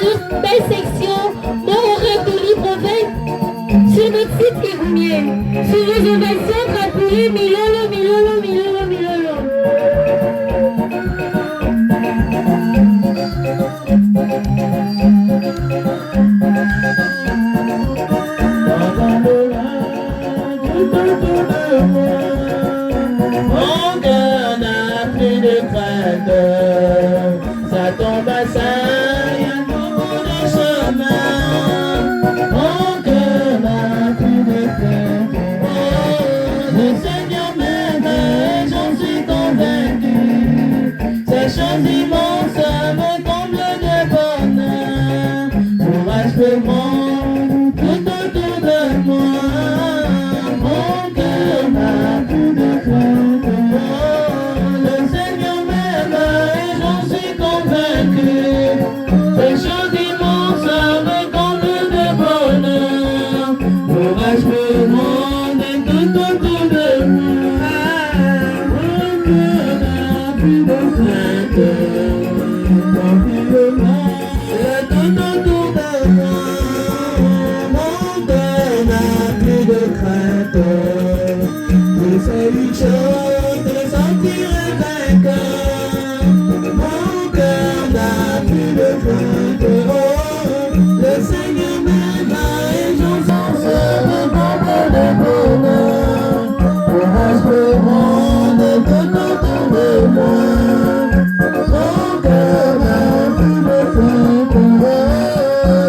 de belle section dont on rêve de libre veille sur notre site Kéroumier. Sur réservation, gratuit, milolo, milolo, milolo, milolo. Mon cœur n'a plus de crainte, ça tombe à ça, il y a beaucoup de chemin. Mon cœur n'a plus de crainte, oh, le Seigneur m'aime et j'en suis convaincu. Ces choses immenses me comblent de bonheur, courage peut prendre tout autour de moi. Mon cœur n'a plus de crainte, oh, le Seigneur m'aime et j'en suis convaincu. Ces choses immenses me comblent de bonheur, courage peut prendre tout autour de moi. Mon cœur n'a plus de crainte, tranquillement, et tout autour de moi. Mon cœur n'a plus de crainte, je sais une chose, de sentir vainqueur. Mon cœur n'a plus de crainte, oh, le Seigneur m'aime et j'en suis me comble de bonheur. Courage peut prendre tout autour de moi. Mon cœur n'a plus de crainte, oh,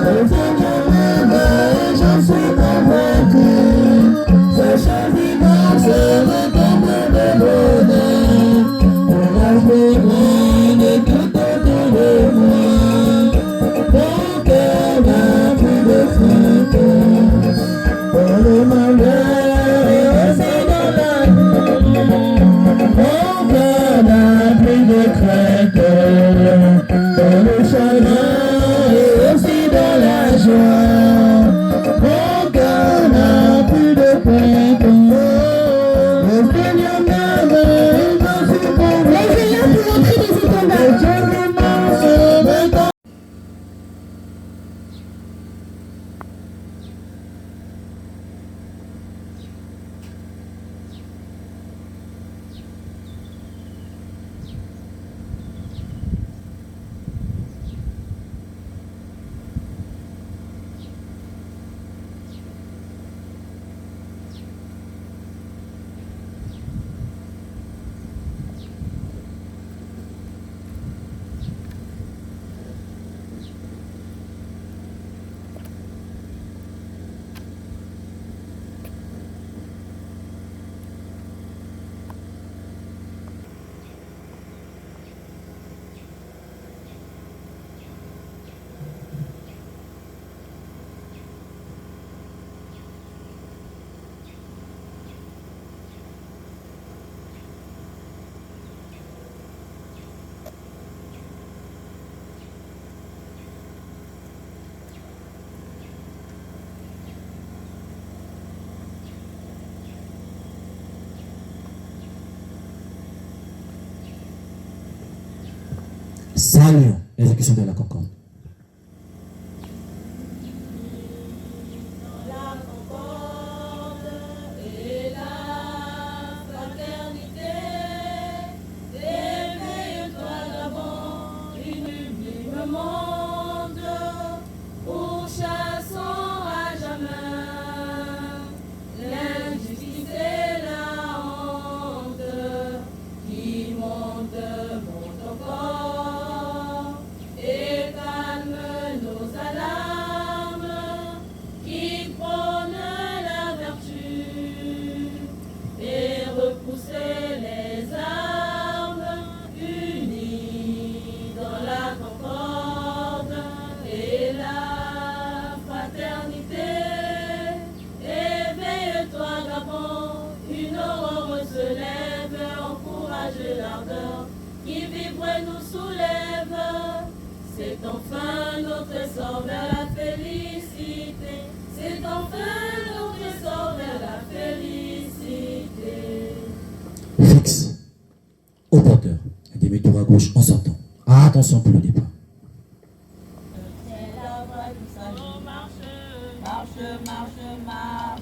le Seigneur m'aime et j'en suis convaincu. Ces choses immenses me comblent de bonheur. Courage peut prendre tout autour de moi. Mon cœur n'a plus de crainte, pour le malheur et aussi dans la vie. Mon cœur n'a plus de crainte, dans le chagrin et aussi dans la joie. Mon cœur n'a plus de crainte, oh, le Seigneur m'aime et j'en suis convaincu. Les élèves pour entrer des étendards. Les choses immenses me comblent. Saluons l'exécution de la concorde. enfin notre essor vers la félicité. C'est enfin notre essor vers la félicité. Fixe au porteur. Demi-tour à gauche en sortant. Attention pour le départ. marche, marche,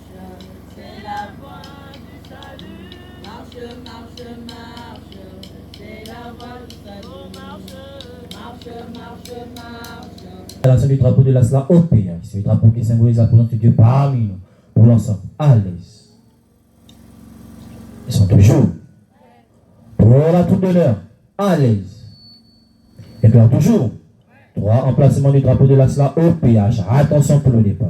c'est la voie du salut. Marche, marche, marche, c'est la voie du salut. Marche, marche, marche, marche. L'installation du drapeau de la SLA au péage. C'est le drapeau qui symbolise la présence de Dieu parmi nous. Pour l'ensemble, à l'aise. Ils sont toujours. Pour la tour d'honneur, à l'aise. Et puis toujours. 3. Emplacement du drapeau de la SLA au péage. Attention pour le départ.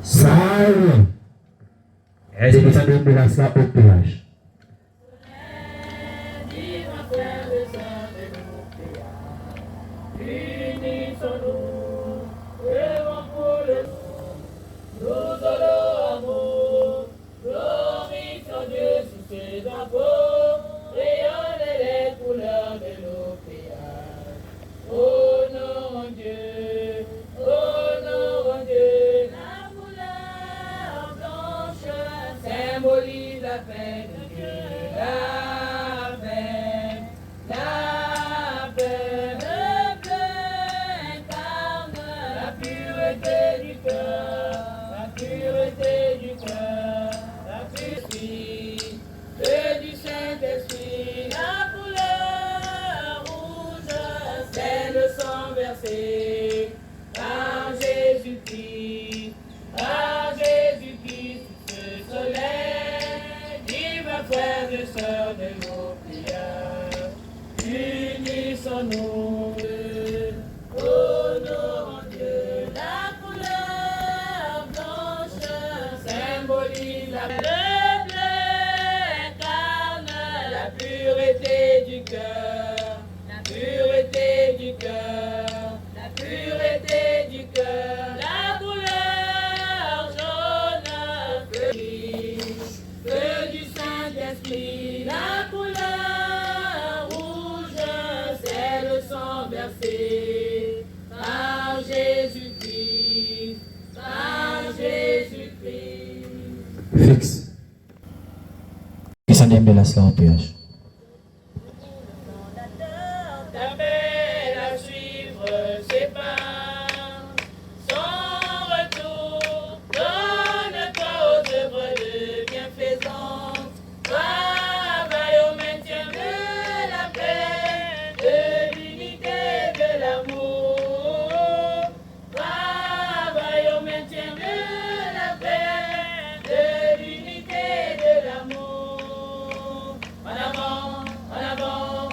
Salut. Exécution de la SLA au péage. Symbolise la paix de Dieu, la paix, le bleu incarne la pureté du cœur, la pureté du cœur, la pureté du Saint-Esprit, la couleur rouge, c'est le sang versé par Jésus-Christ, frères et sœurs de nos prières, unissons-nous, honorons Dieu. La couleur blanche symbolise la bleu incarne la pureté du cœur, la pureté du cœur, la pureté du cœur. La couleur jaune, feu du Saint-Esprit, la couleur rouge, c'est le sang versé par Jésus-Christ, par Jésus-Christ. Fixe. Qui s'en aime de la SLA au péage. T'appelle à suivre ses pas, son retour, donne-toi aux œuvres de bienfaisance. Travaille au maintien de la paix, de l'unité, de l'amour. Travaille au maintien de la paix, de l'unité, de l'amour. En avant,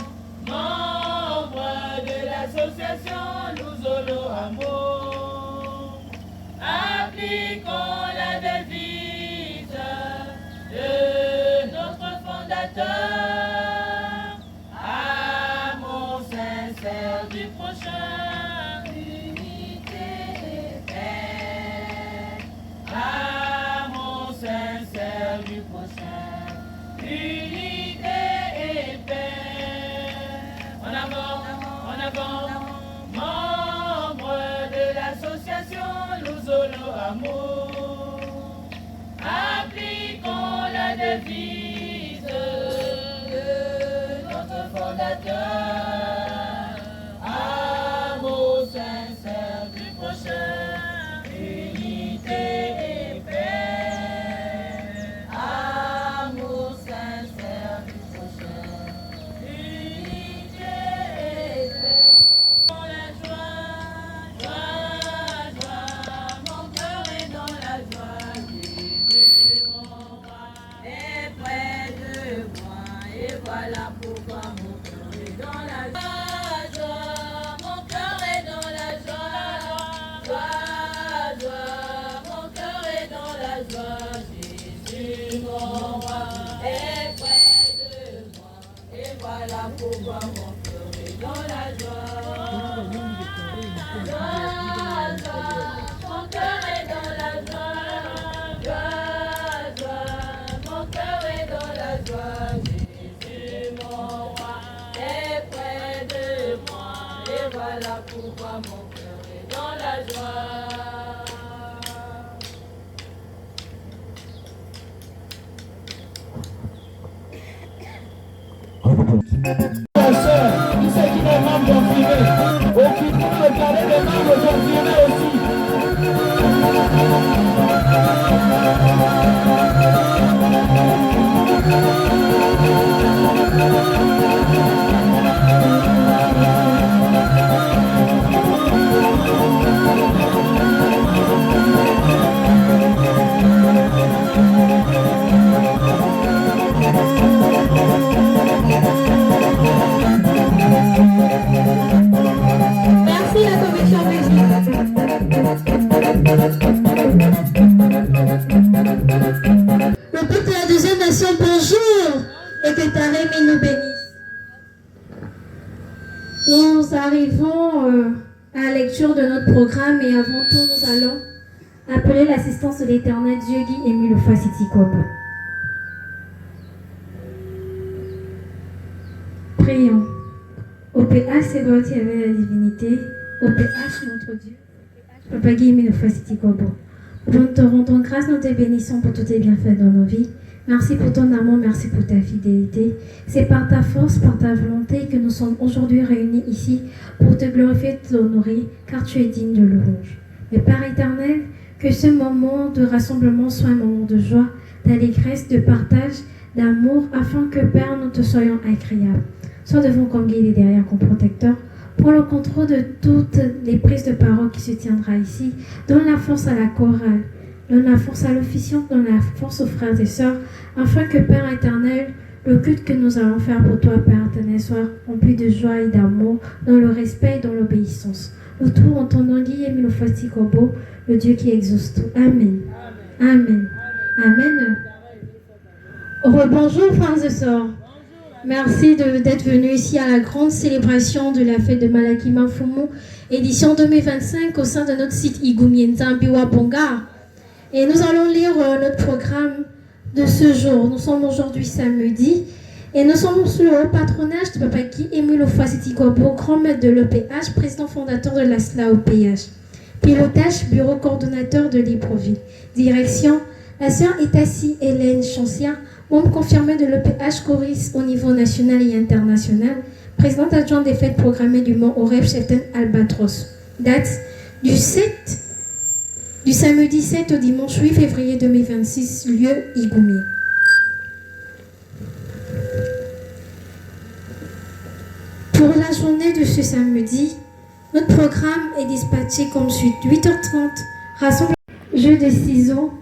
membre de l'association Nous Amour. Appliquons la devise de notre fondateur, amour sincère du prochain, unité et paix. Amour sincère du prochain, unité et paix. En avant, membre de l'association Nous Amour. Appliquons la devise de notre fondateur, amour sincère du prochain, unité et paix. Amour sincère du prochain, unité et paix. Dans la joie, mon cœur est dans la joie. Jésus, mon roi, est près de moi, et voilà pourquoi mon cœur est dans la joie. Mon cœur est dans la joie, mon cœur est dans la joie. Jésus, mon roi, est près de moi, et voilà pourquoi mon cœur est dans la joie. Mon cœur est dans la joie, mon cœur est dans la joie. Jésus, mon roi, est près de moi, et voilà pourquoi mon cœur est dans la joie. 1, On vous prie. Qui c'est qui est membre confirmé? Occupez le carré des membres confirmés aussi. Merci la commission musique. Le peuple de la deuxième nation, bonjour, et que ta Rémi nous bénisse. Nous arrivons à la lecture de notre programme et avant tout, nous allons appeler l'assistance de l'Éternel Dieu Guy Émile Fasiti-Kobo. Prions. Au PH, c'est toi qui avais la divinité. Au PH, notre Dieu. Papa Guy Émile Fasiti-Kobo. Nous te rendons grâce, nous te bénissons pour tous tes bienfaits dans nos vies. Merci pour ton amour, merci pour ta fidélité. C'est par ta force, par ta volonté que nous sommes aujourd'hui réunis ici pour te glorifier et t'honorer, car tu es digne de louange. Mais Père éternel, que ce moment de rassemblement soit un moment de joie, d'allégresse, de partage, d'amour, afin que Père, nous te soyons agréables. Sois devant comme guide et derrière comme protecteur. Prends le contrôle de toutes les prises de parole qui se tiendra ici. Donne la force à la chorale, donne la force à l'officiant, donne la force aux frères et sœurs, afin que Père éternel, le culte que nous allons faire pour toi, Père éternel, soit rempli de joie et d'amour, dans le respect et dans l'obéissance. Le tout en ton nom, Guy Émile Fasiti-Kobo, le Dieu qui exauce tout. Amen. Amen. Amen. Bonjour frères et sœurs. Merci d'être venus ici à la grande célébration de la fête de Malakima Fumu, édition 2025 au sein de notre site Igumienza Biwa Bonga. Et nous allons lire notre programme de ce jour. Nous sommes aujourd'hui samedi et nous sommes sous le haut patronage de Papa Guy Émile Fasiti-Kobo, grand maître de l'EPH, président fondateur de la SLA-OPH. Pilotage, bureau coordonnateur de Libreville. Direction, la sœur Etassi Hélène Chancia, membre confirmé de l'EPH Coris au niveau national et international, présidente adjointe des fêtes programmées du Mont Oreb Chepten Albatros. Date du samedi 7 au dimanche 8 février 2026, lieu Igoumi. Pour la journée de ce samedi, notre programme est dispatché comme suit. 8h30, rassemblement, jeu de ciseaux.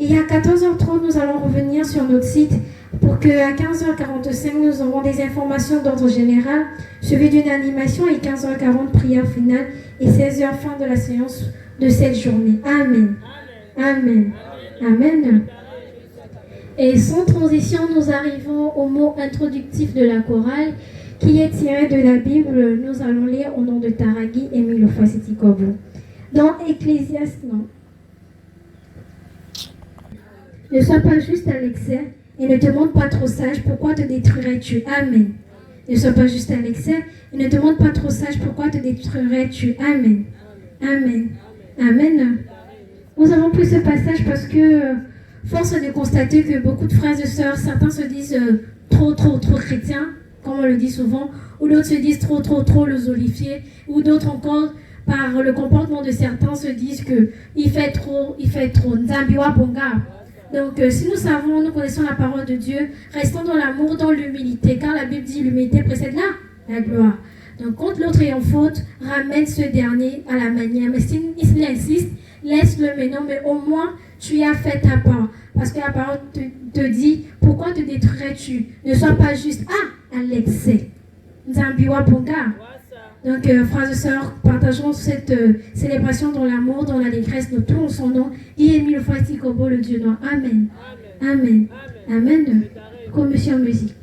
Et à 14h30, nous allons revenir sur notre site pour qu'à 15h45, nous aurons des informations d'ordre général, suivies d'une animation et 15h40, prière finale et 16h, fin de la séance de cette journée. Amen. Amen. Amen. Et sans transition, nous arrivons au mot introductif de la chorale qui est tiré de la Bible. Nous allons lire au nom de Taragui Émile Fasiti-Kobo. Dans Ecclésiaste, non. Ne sois pas juste à l'excès et ne te montre pas trop sage, pourquoi te détruirais-tu? Amen. Ne sois pas juste à l'excès et ne te montre pas trop sage, pourquoi te détruirais-tu? Amen. Amen. Amen. Nous avons pris ce passage parce que force est de constater que beaucoup de frères et sœurs, certains se disent trop chrétiens, comme on le dit souvent, ou d'autres se disent trop le zolifié, ou d'autres encore, par le comportement de certains, se disent que il fait trop. Nzambiwa bonga. Donc, si nous connaissons la parole de Dieu, restons dans l'amour, dans l'humilité, car la Bible dit l'humilité précède la gloire. Donc, quand l'autre est en faute, ramène ce dernier à la manière. Mais s'il insiste, laisse-le maintenant, mais au moins, tu as fait ta part. Parce que la parole te dit, pourquoi te détruirais-tu? Ne sois pas juste, à l'excès. Nzambiwa bonga. Donc, frères et sœurs, partageons cette célébration dans l'amour, dans l'allégresse, nous tous en son nom. Guy Émile Fasiti-Kobo, le Dieu noir. Amen. Amen. Amen. Commission musique.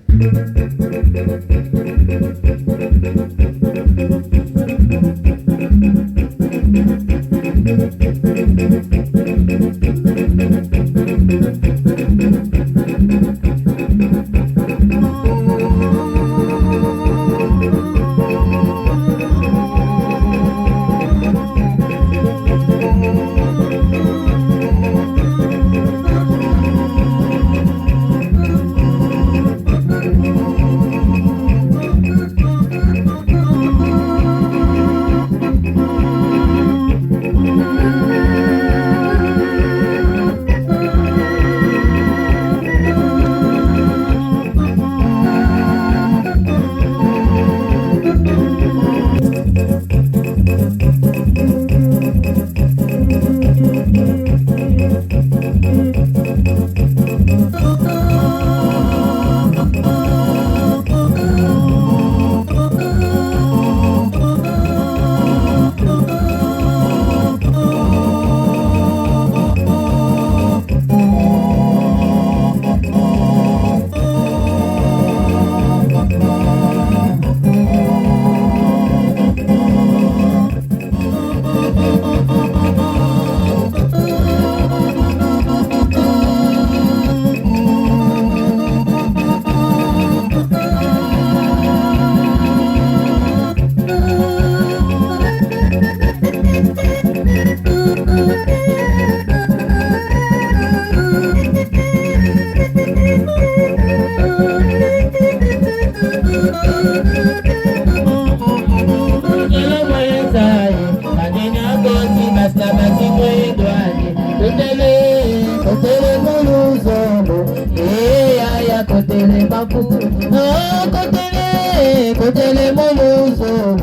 Kotele moluzo,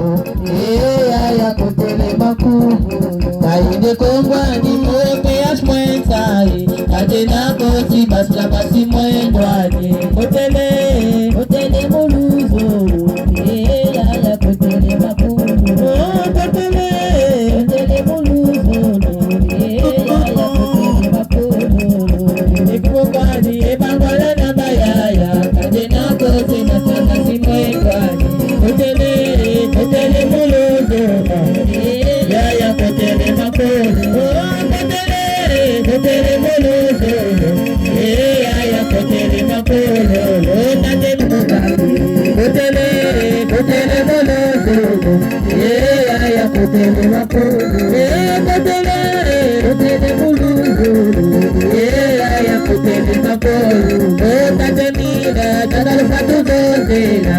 ya kotele maku. Kaide kongwa ni mwepe ashmwentai. Atena koti basla basi mwendwani. Kotele moluzo, ya kotele maku. Kotele moluzo, ya kotele maku. Ekubani ebangwala na bayaya. Atena koti basla basi mwendwani. Kotele moluzo, ya kotele maku. Kotele moluzo, ya kotele maku. Kotele moluzo, ya kotele maku. Kotele moluzo, ya kotele maku. Tatemina, tadal fatu dozena.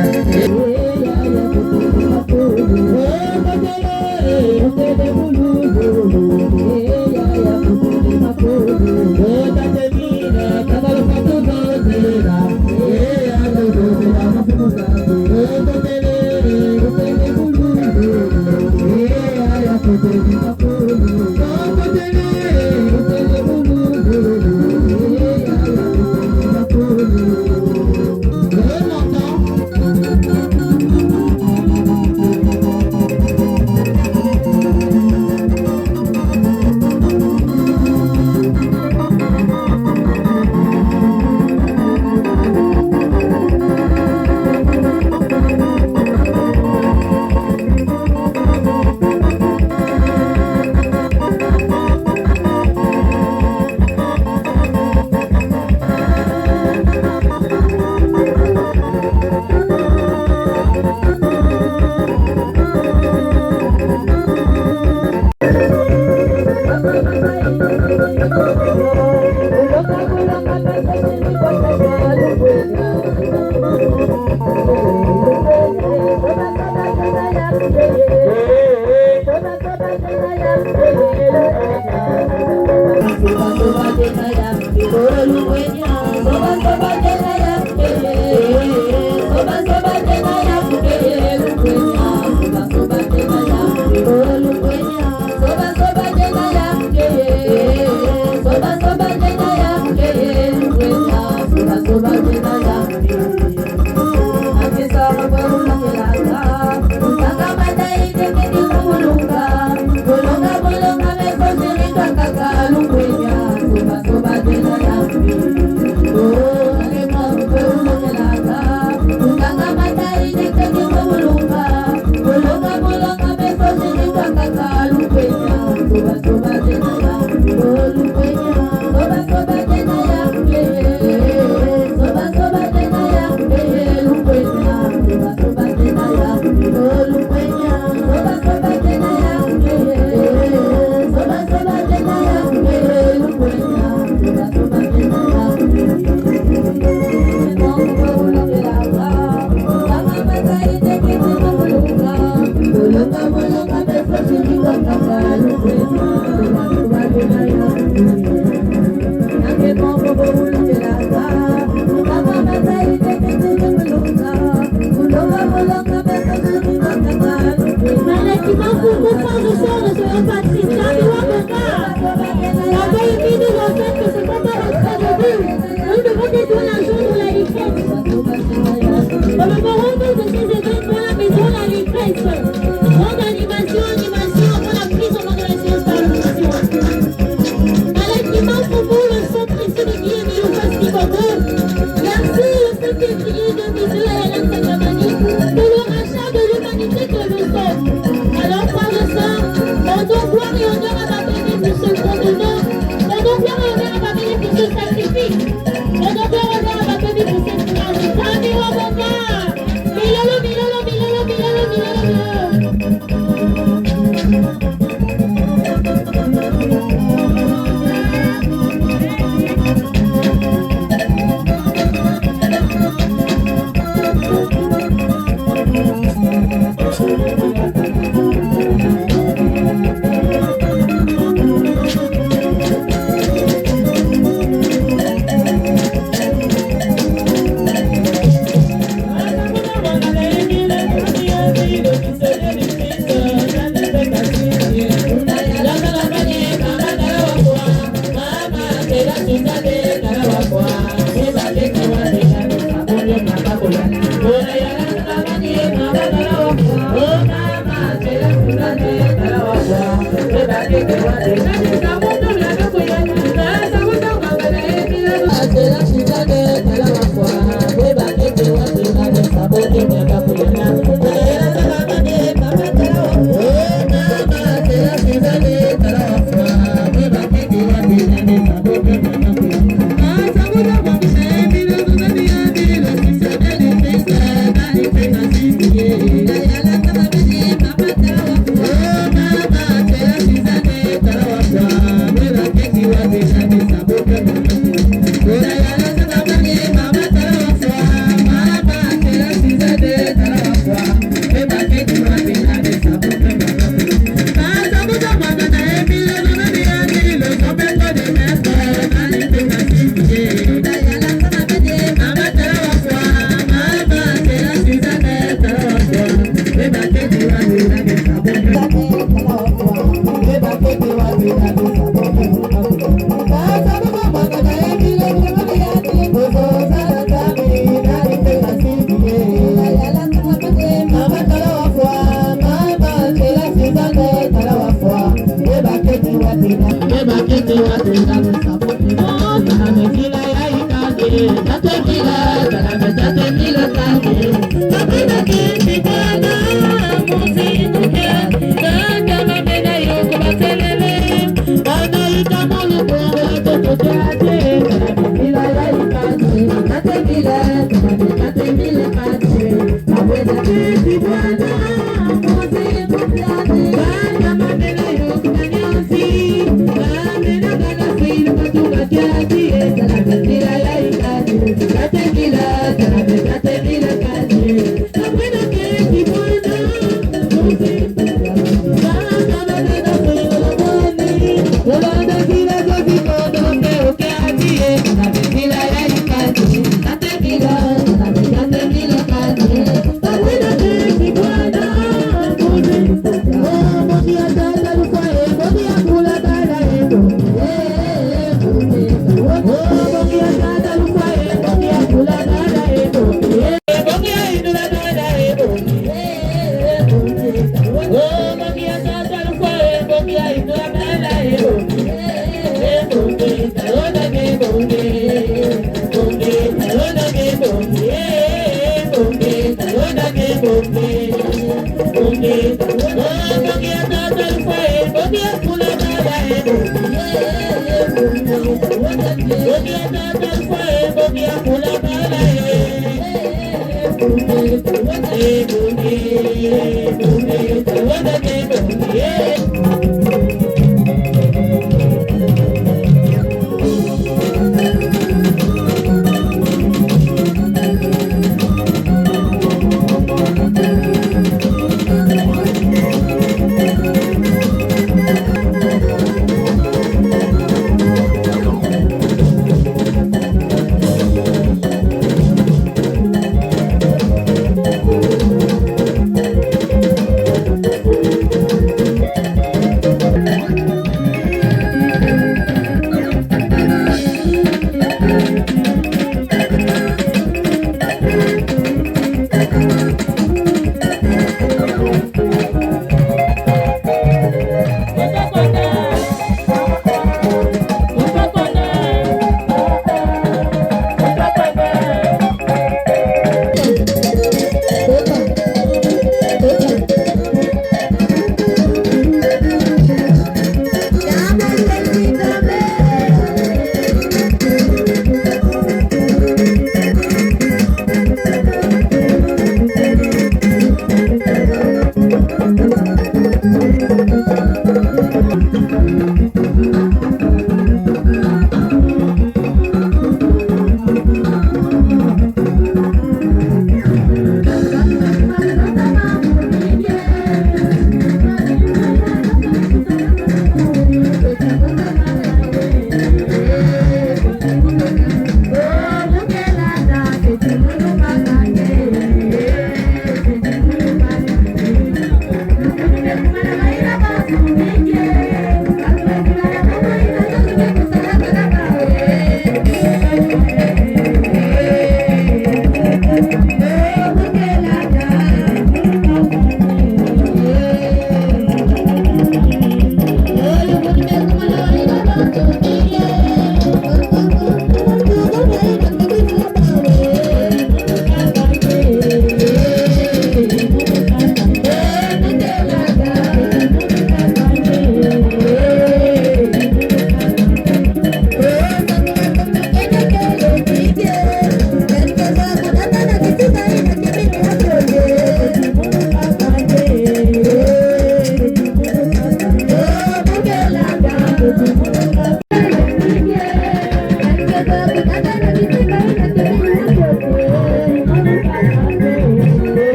Soba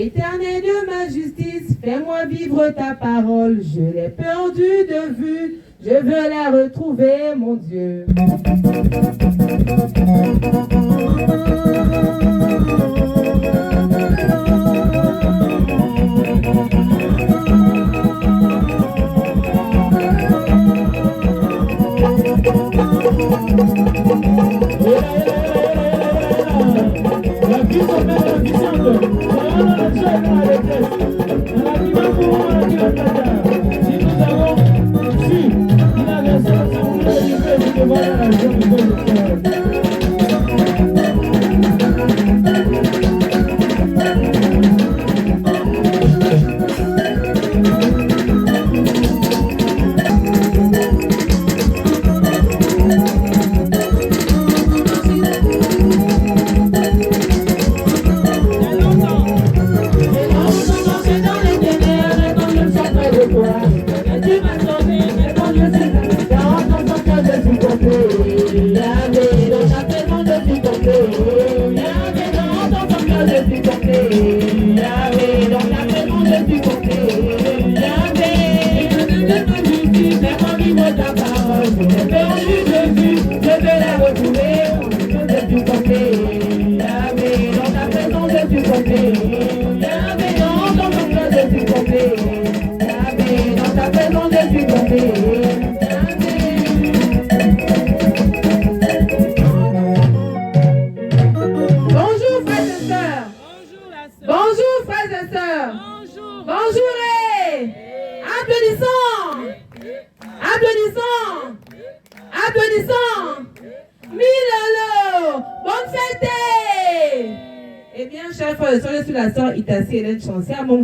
Éternel de ma justice, fais-moi vivre ta parole. Je l'ai perdue de vue, je veux la retrouver, mon Dieu.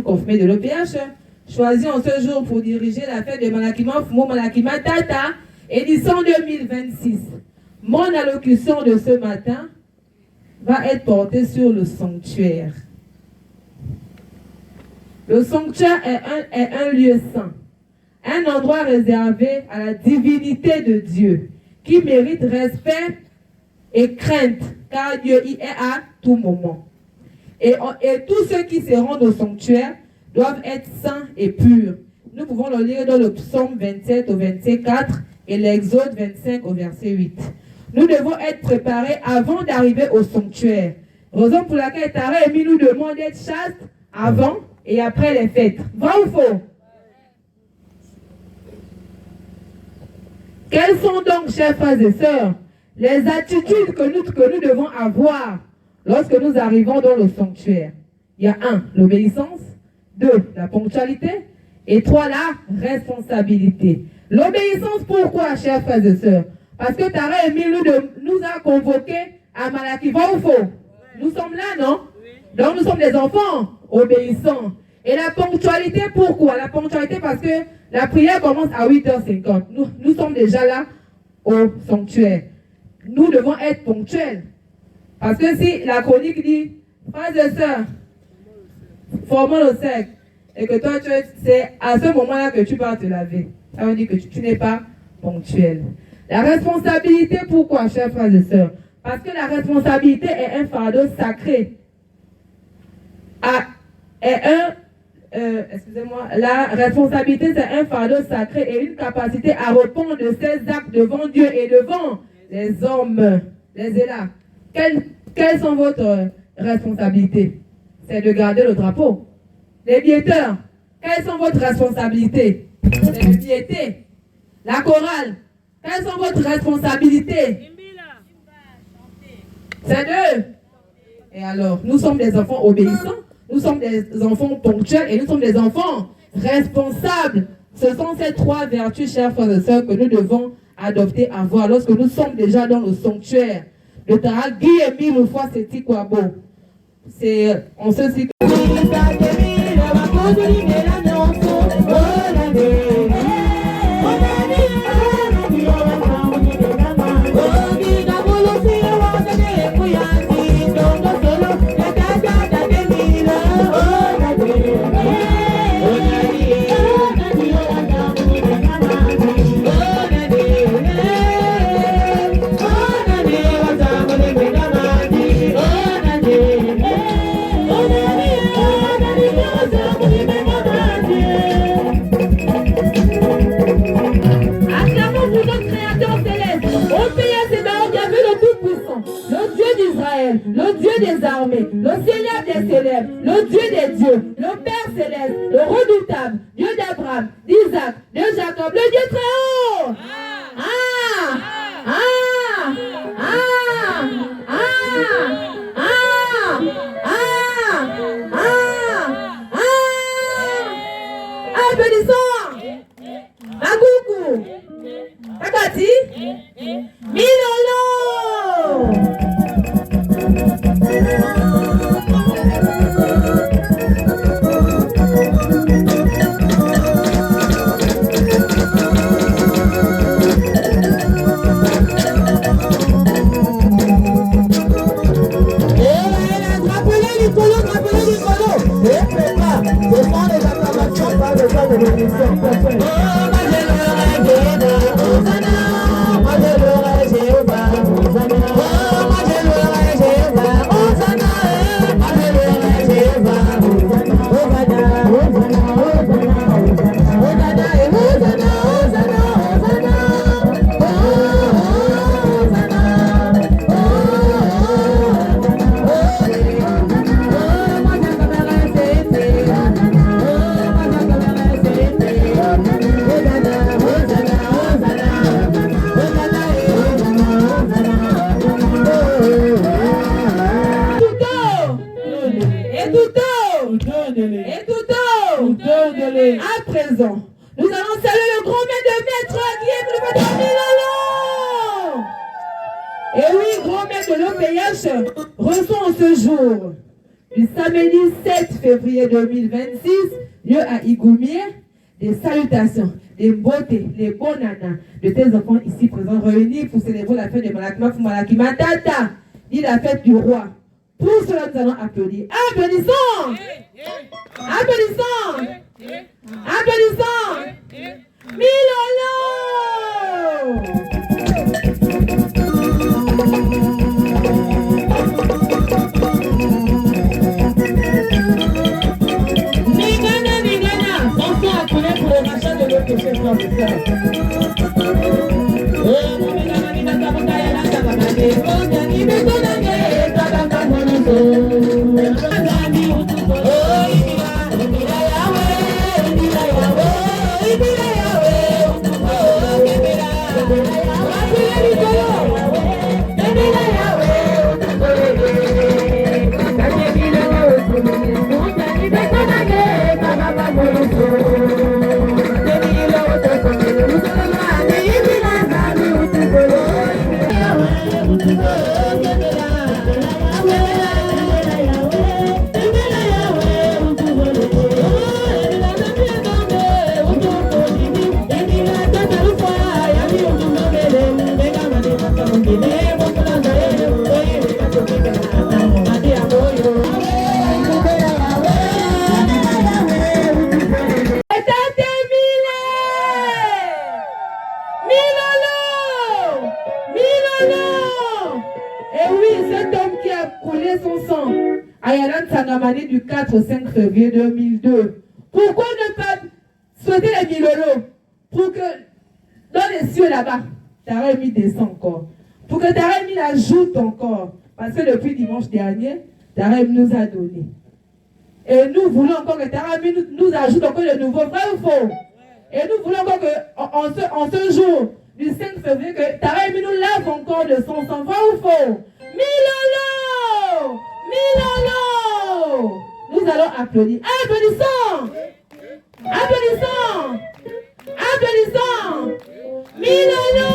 Confirmé de l'EPH, choisi en ce jour pour diriger la fête de Malakima Fumo Malakima Tata, édition 2026. Mon allocution de ce matin va être portée sur le sanctuaire. Le sanctuaire est un lieu saint, un endroit réservé à la divinité de Dieu, qui mérite respect et crainte, car Dieu y est à tout moment. Et tous ceux qui se rendent au sanctuaire doivent être saints et purs. Nous pouvons le lire dans le psaume 27 au verset 4 et l'Exode 25 au verset 8. Nous devons être préparés avant d'arriver au sanctuaire. Raison pour laquelle Tara et nous demande d'être chastes avant et après les fêtes. Vrai ou faux? Quelles sont donc, chers frères et sœurs, les attitudes que nous devons avoir lorsque nous arrivons dans le sanctuaire? Il y a 1, l'obéissance, 2, la ponctualité, et 3, la responsabilité. L'obéissance, pourquoi, chers frères et sœurs? Parce que Tara Emile nous a convoqués à Malaki. Vrai ou faux? Nous sommes là, non? Donc nous sommes des enfants obéissants. Et la ponctualité, pourquoi? La ponctualité parce que la prière commence à 8h50. Nous sommes déjà là au sanctuaire. Nous devons être ponctuels. Parce que si la chronique dit, frères et sœurs, formons le cercle, et que toi, c'est à ce moment-là que tu vas te laver, ça veut dire que tu n'es pas ponctuel. La responsabilité, pourquoi, chers frères et sœurs? Parce que la responsabilité est un fardeau sacré. La responsabilité, c'est un fardeau sacré et une capacité à répondre de ses actes devant Dieu et devant les hommes. Les élats. Quelles sont votre responsabilités? C'est de garder le drapeau. Les biéteurs, quelles sont votre responsabilités? C'est de piéter. La chorale, quelles sont votre responsabilités? C'est d'eux. Et alors, nous sommes des enfants obéissants, nous sommes des enfants ponctuels et nous sommes des enfants responsables. Ce sont ces 3 vertus, chers frères et sœurs, que nous devons adopter, avoir lorsque nous sommes déjà dans le sanctuaire. Le Tara Guy Emile une fois c'est Tikwabo. C'est on se dit que le Dieu des armées, le célèbre des célèbres, le Dieu des dieux, le Père céleste, le redoutable, Dieu d'Abraham, d'Isaac, de Jacob, le Dieu très haut. Bénissons. Agoukou. Takati. Milolo. À présent, nous allons saluer le grand maître de maître qui est le patron Milolo. Et oui, grand maître de l'OPH reçoit en ce jour, du samedi 7 février 2026, lieu à Igoumier, des salutations, des beautés, les bonanas de tes enfants ici présents réunis pour célébrer la fête de Malakima Fumalaki Matata, dit la fête du roi. Pour cela, nous allons applaudir. Applaudissons! Applaudissons! Applaudissons! Milolo! Nigana! Enfant à connaître pour le rachat de notre chef professeur. Du 4 au 5 février 2002. Pourquoi ne pas souhaiter les Milolo pour que dans les cieux là-bas, Taremi descend encore. Pour que Taremi ajoute encore. Parce que depuis dimanche dernier, Taremi nous a donné. Et nous voulons encore que Taremi nous ajoute encore de nouveau, vrai ou faux? Et nous voulons encore que en ce jour du 5 février, que Taremi nous lave encore de son sang, vrai ou faux? Milolo! Milolo! Nous allons applaudir. Applaudissons! Applaudissons! Applaudissons! Milolo!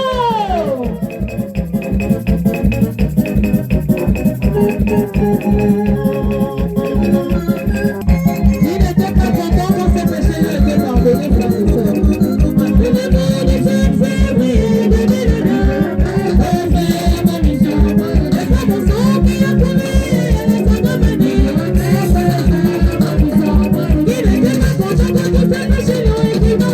Il n'était pas content quand ses péchés lui étaient pardonnés, frères et sœurs. Thank you.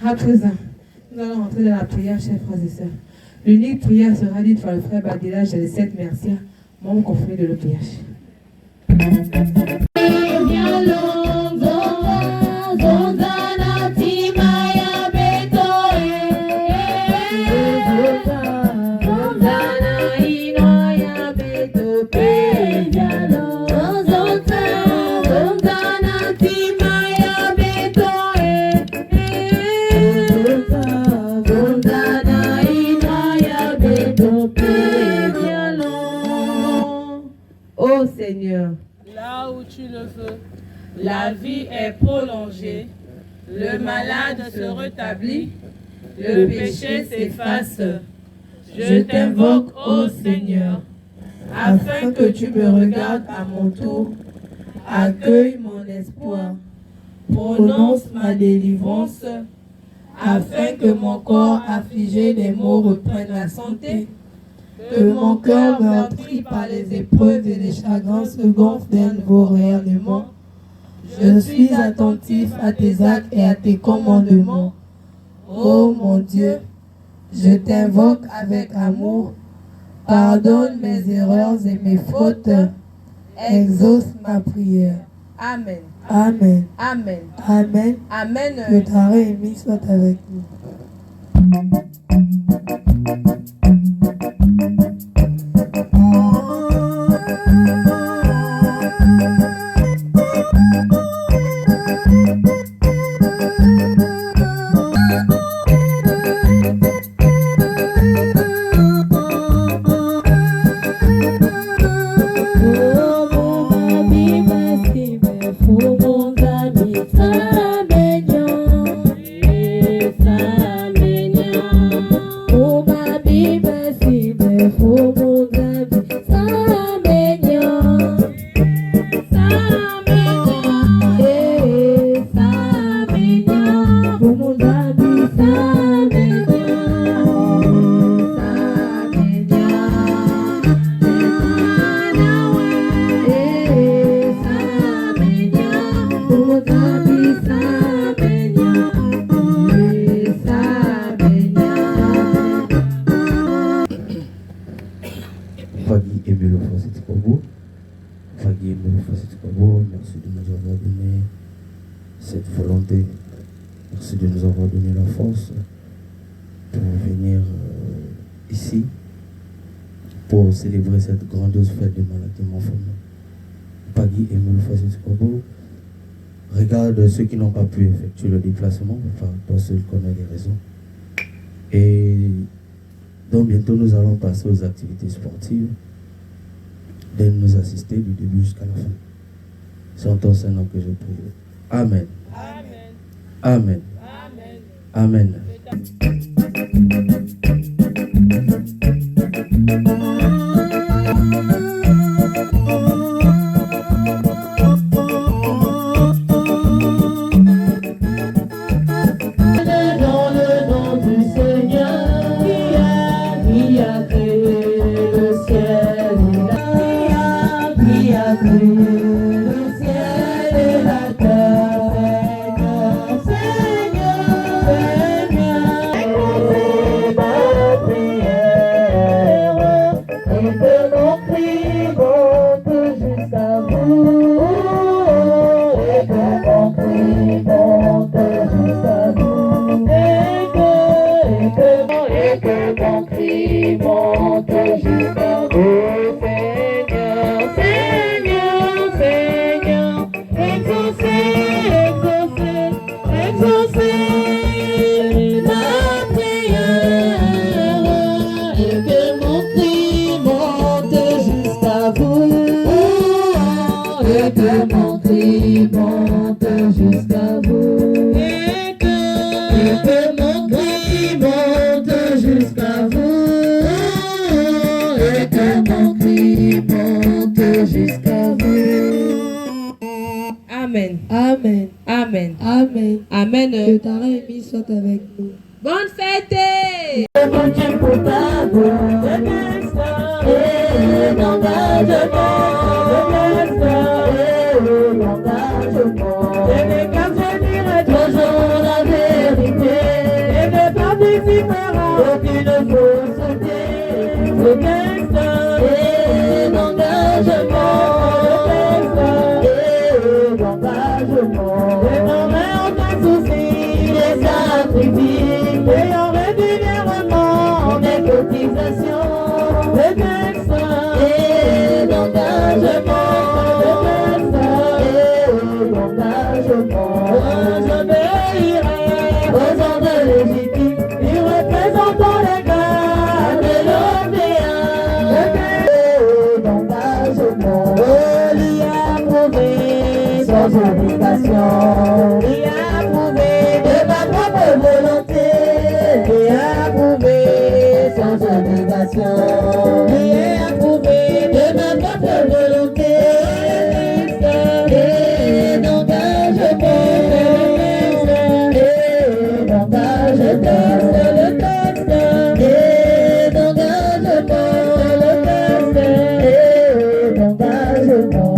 À présent, nous allons entrer dans la prière, chers frères et sœurs. L'unique prière sera dite par le frère Badila, j'ai les 7 merci, mon confrère de l'OPH. Ô Seigneur, là où tu le veux, la vie est prolongée, le malade se rétablit, le péché s'efface. Je t'invoque, ô Seigneur, afin que tu me regardes à mon tour, accueille mon espoir, prononce ma délivrance, afin que mon corps affligé des maux reprenne la santé, que mon cœur meurtri par les épreuves et les chagrins se gonfle d'un nouveau rayonnement. Je suis attentif à tes actes et à tes commandements. Ô mon Dieu, je t'invoque avec amour, pardonne mes erreurs et mes fautes, exauce ma prière. Amen. Amen. Amen. Amen. Amen. Que ta réunie soit avec nous. Pagui et Melo Facette Kobo. Pagui et Melo Facette Kobo, merci de nous avoir donné cette volonté. Merci de nous avoir donné la force pour venir ici pour célébrer cette grandiose fête de maladie Montfort. Pagui et Melo Facette Kobo. Regarde ceux qui n'ont pas pu effectuer le déplacement, enfin, toi seul connais les raisons. Et donc bientôt nous allons passer aux activités sportives. De nous assister du début jusqu'à la fin. C'est en ton Saint-Nom que je prie. Amen. Amen. Amen. Amen. Amen. Amen. Amen. Amen. Que ta rémi soit avec nous. Bonne fête! Ayant régulièrement des cotisations, des textes et d'engagement, j'obéirai aux ordres légitimes, y représentant les gars de l'Océan, et d'engagement, l'y approuvé sans obligation, l'y approuvé de ma propre volonté. Sans obligation, il est approuvé de ma propre volonté et d'engagement, et d'engagement, le texte, et d'engagement, le texte, et d'engagement.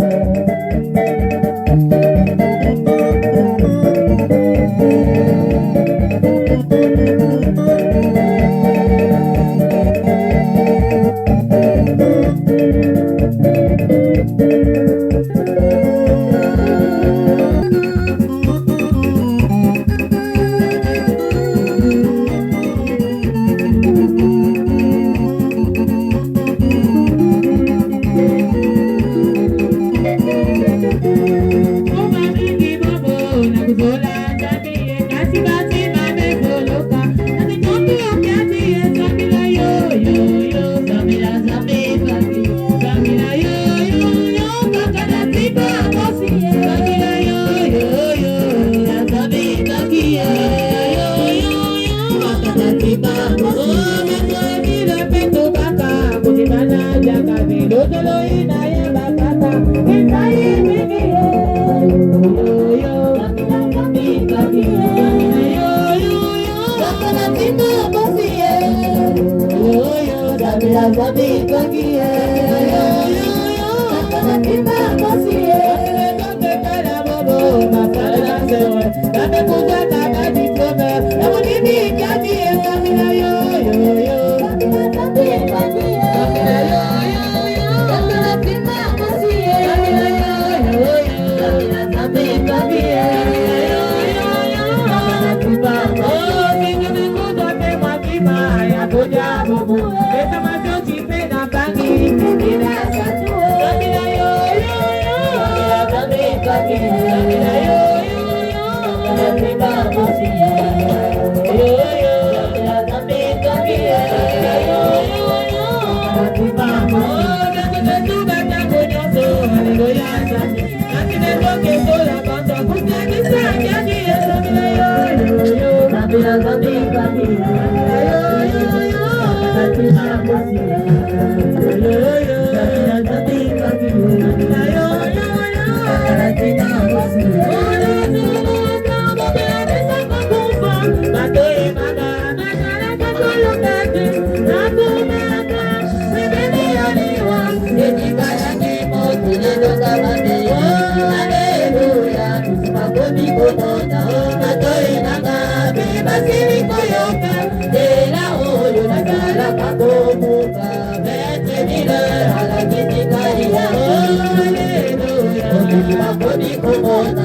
Come on,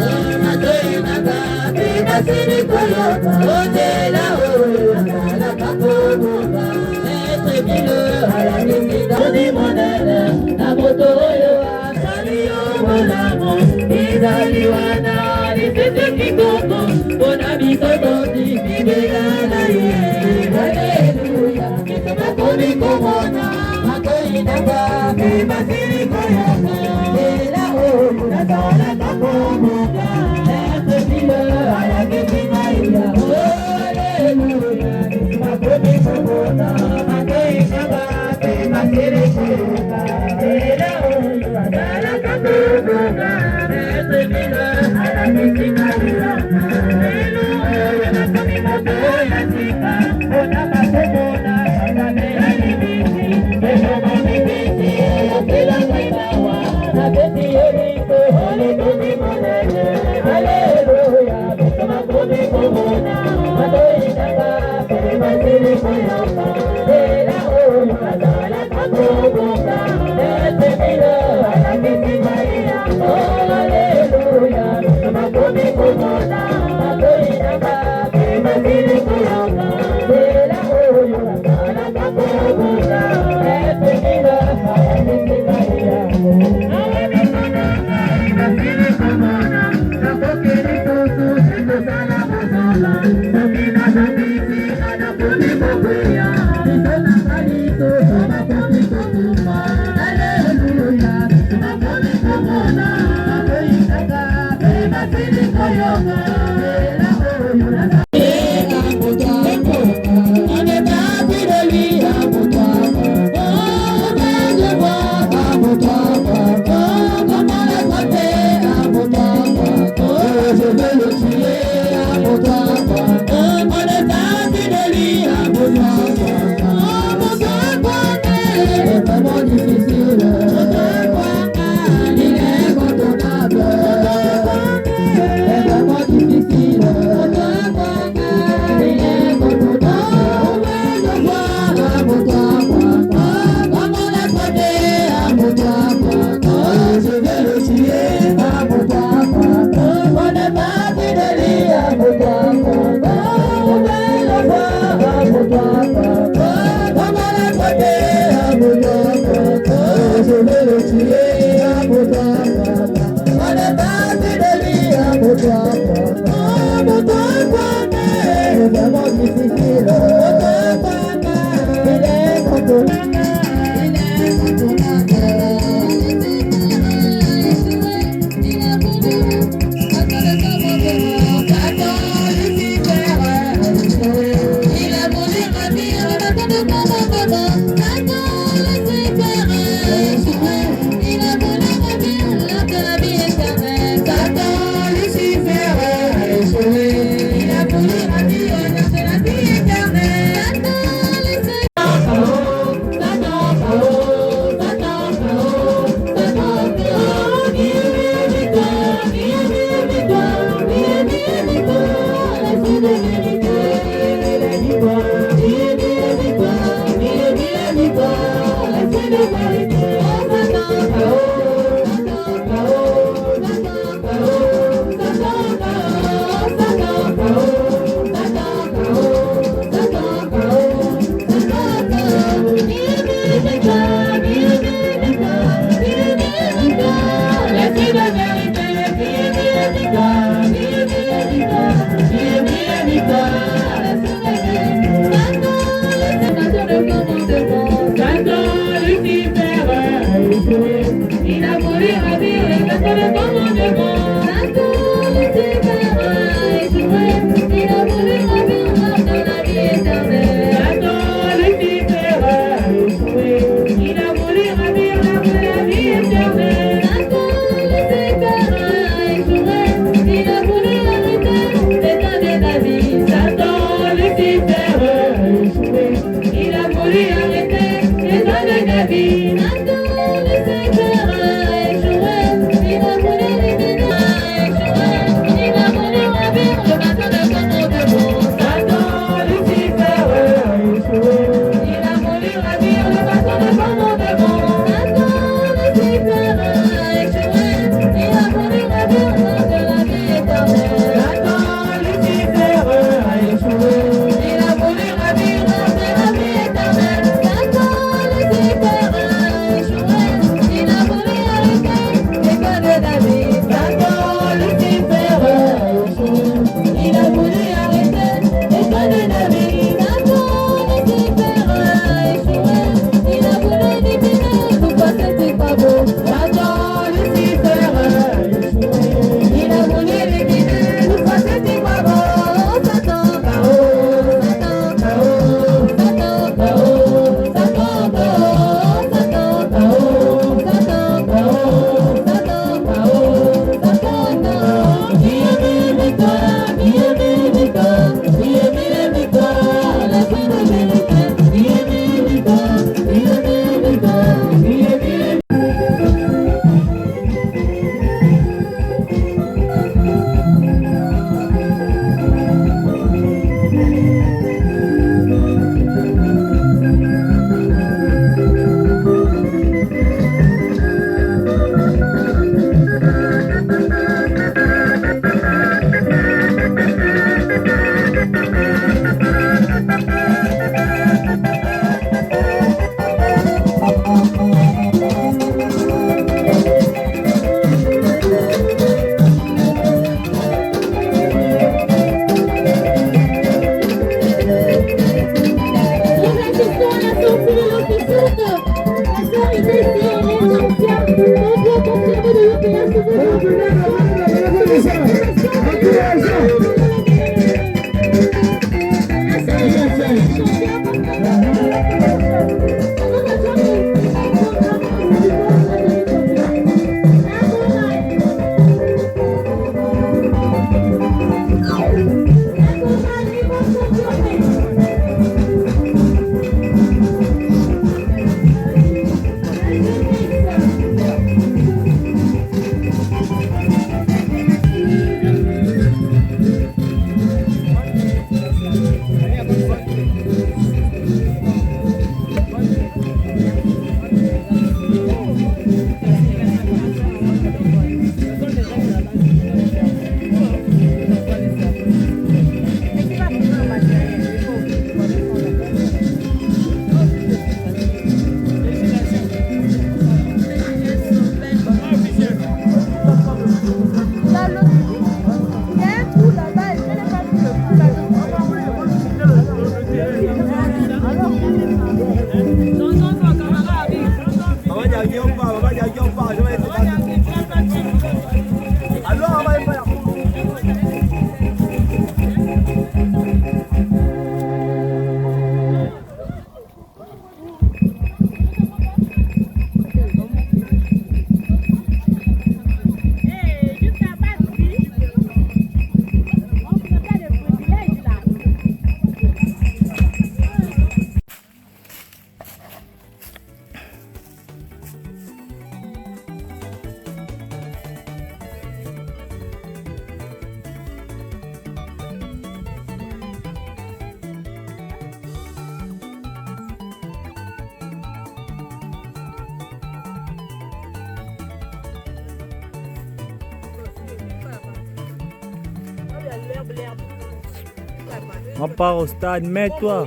On part au stade, mets-toi.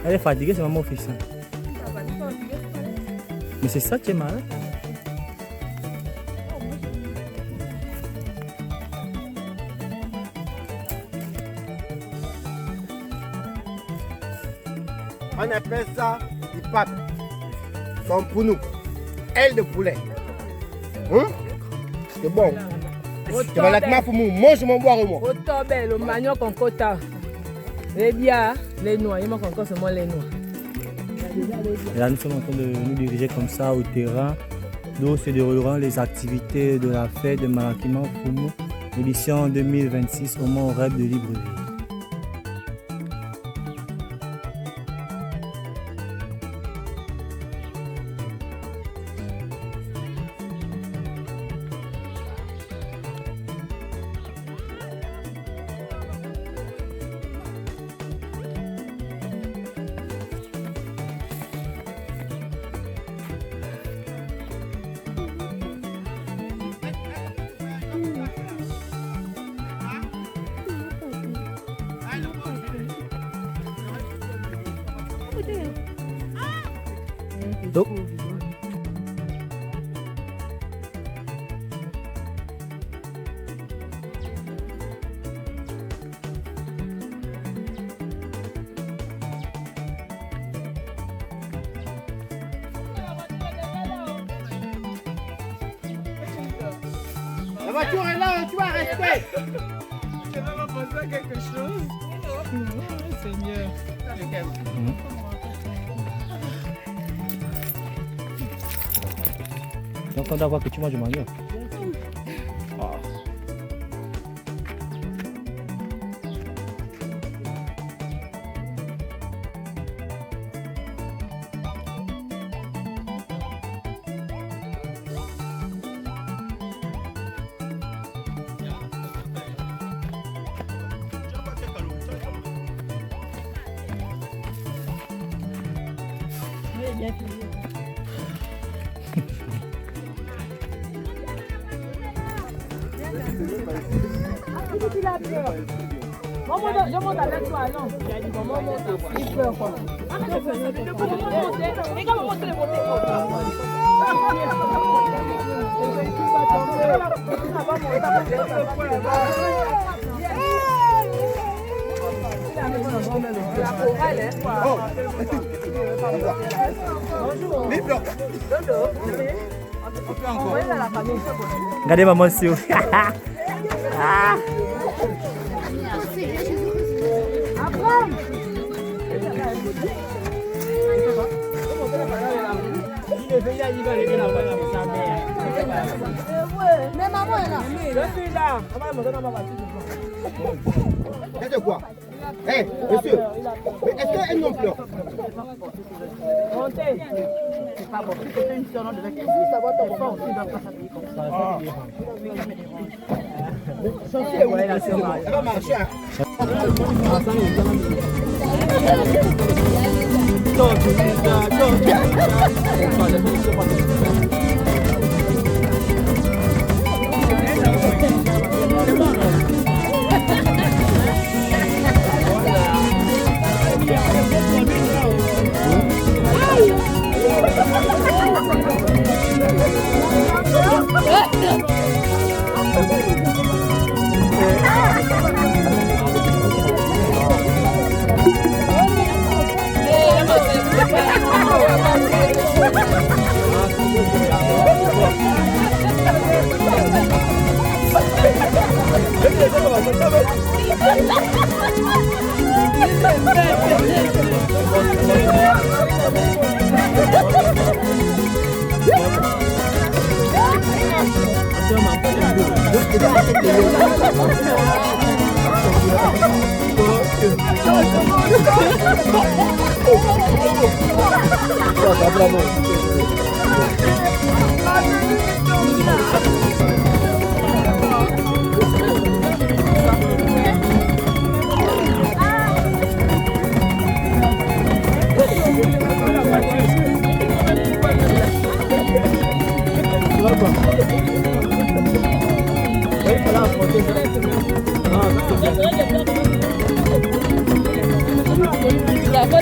Elle est fatiguée, c'est maman officielle. Mais c'est ça, tu es malade. On appelle ça du pape. Comme pour nous. Aile de poulet. Hein? C'est bon. Tu vas la pour moi, mange mon boire moi. Autant belle, le manioc en quota. Les biens, les noix, il manque encore seulement les noix. Et là, nous sommes en train de nous diriger comme ça au terrain, d'où se dérouleront les activités de la fête de Malakima Fumu, édition 2026 au Mont Rêve de Libreville. Donc, La voiture est là, tu vas rester. Je vais me penser à quelque chose. Seigneur. j'entends d'avoir que tu manges du manioc. Je monte avec toi, non. Maman monte. Il pleure quoi. Les gars, monter les Regardez maman sur. Mais maman est là. Je suis là. C'est quoi? Hé, monsieur, mais est-ce qu'un homme pleure? Montez. C'est pas bon. Si c'était une sœur, on devait qu'elle ça va tomber. Ça aussi doit pas s'habiller comme ça. Ça va marcher, hein?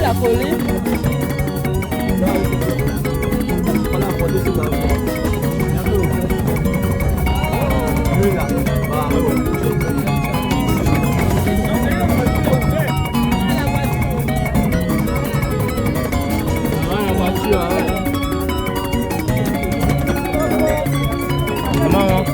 La police. Maman.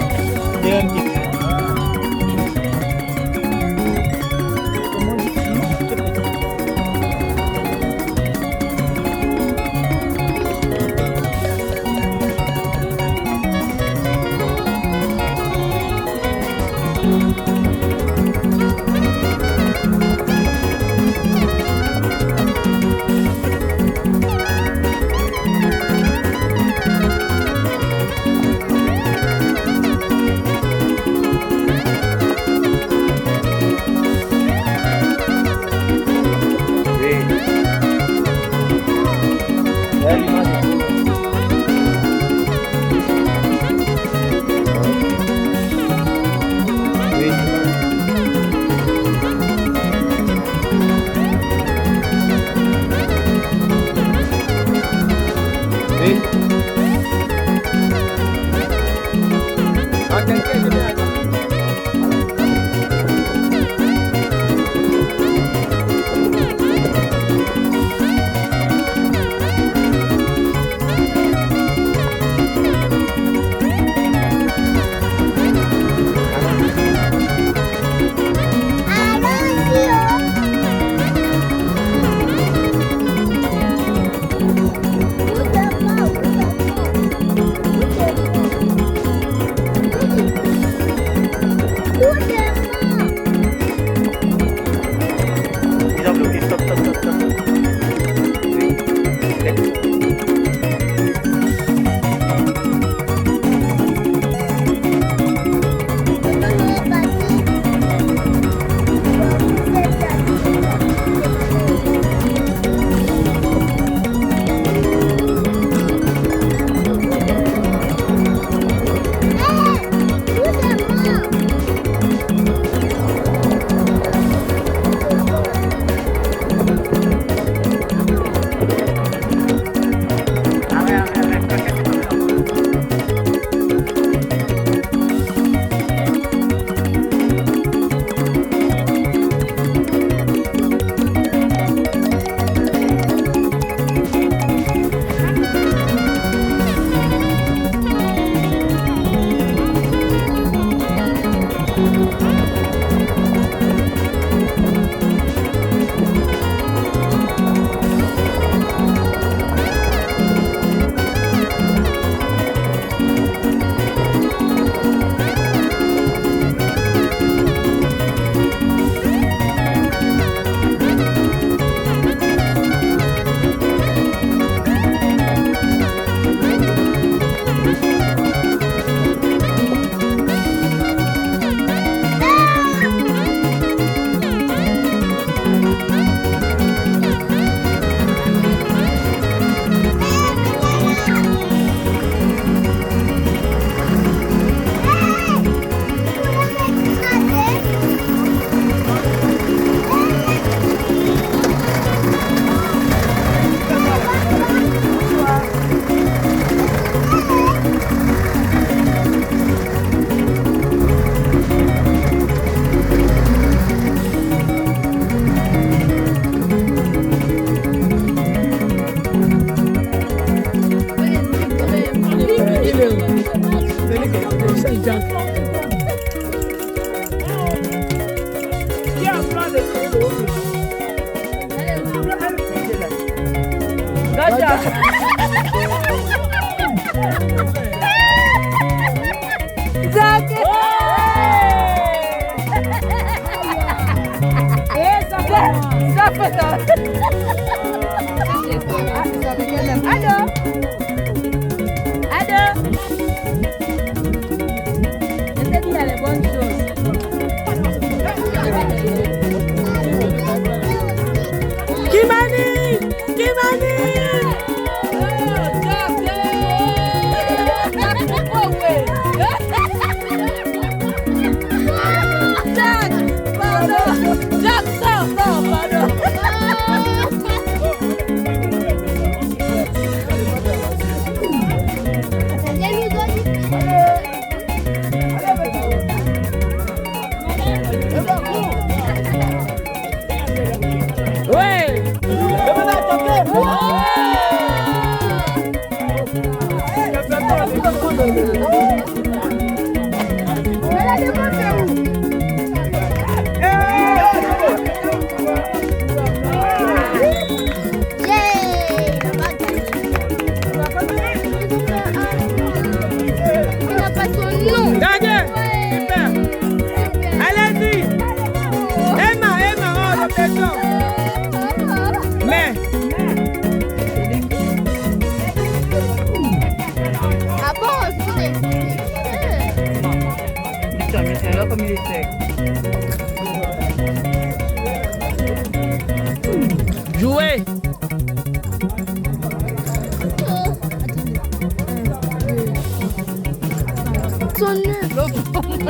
Jouez.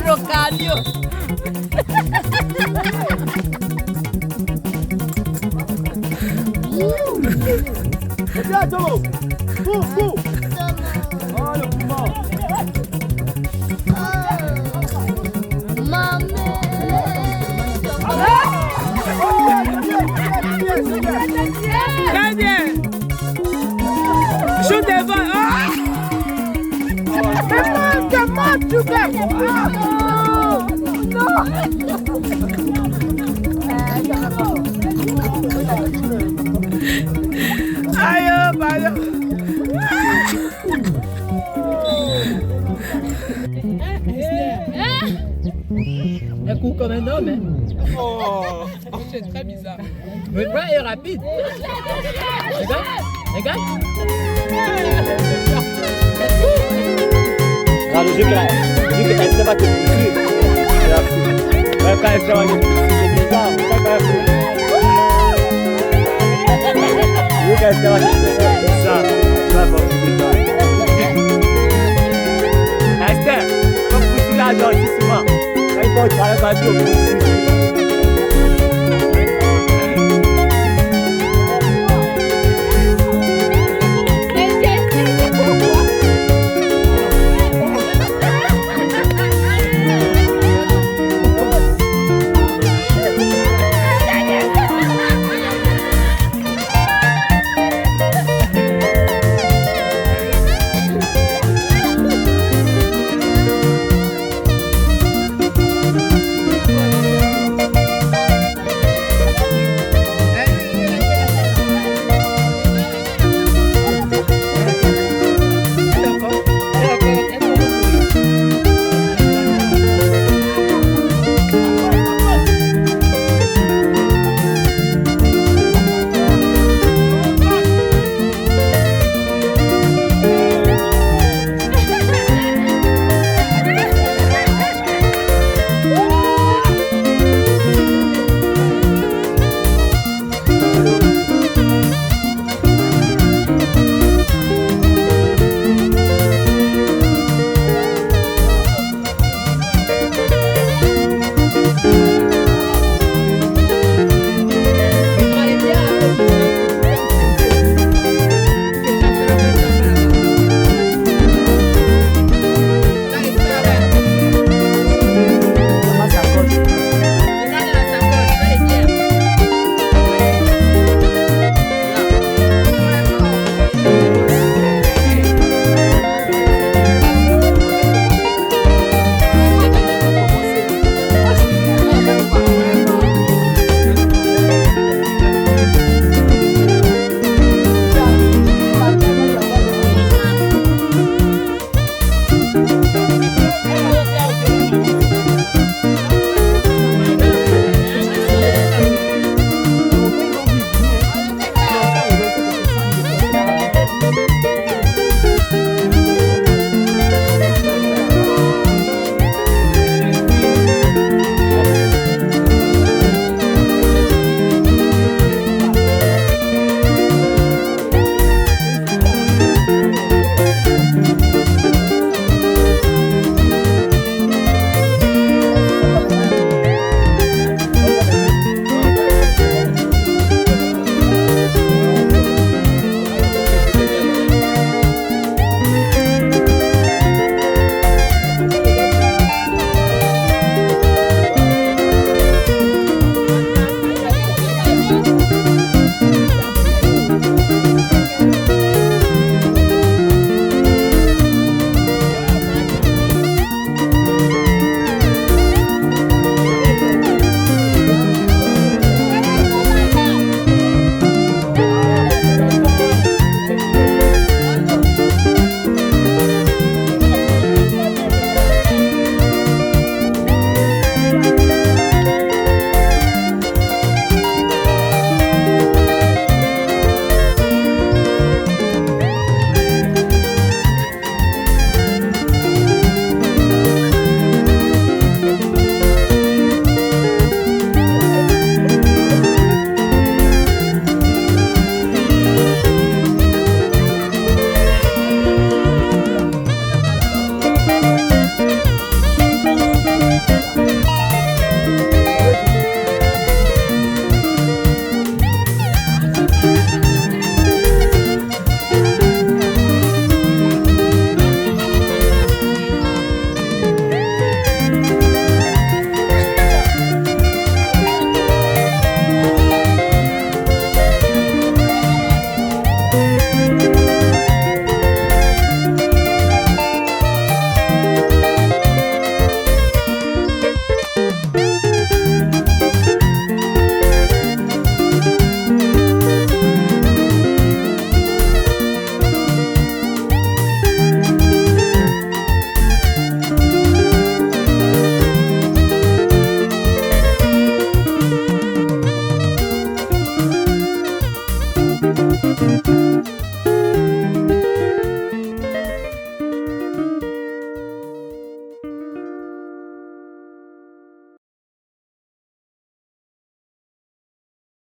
Lo cambio. Oh, le mouvement. Aïe, pardon. Un coup comme un homme, hein. Oh, c'est très bizarre. Le bras est rapide. Regarde, regarde. Le jeu qu'elle va te pousser. Quand elle sera c'est bizarre. Le jeu qu'elle va te pousser. Ça, tu vas voir ce que Esther, comme pousser là, genre ici souvent. Quand il faut travailler,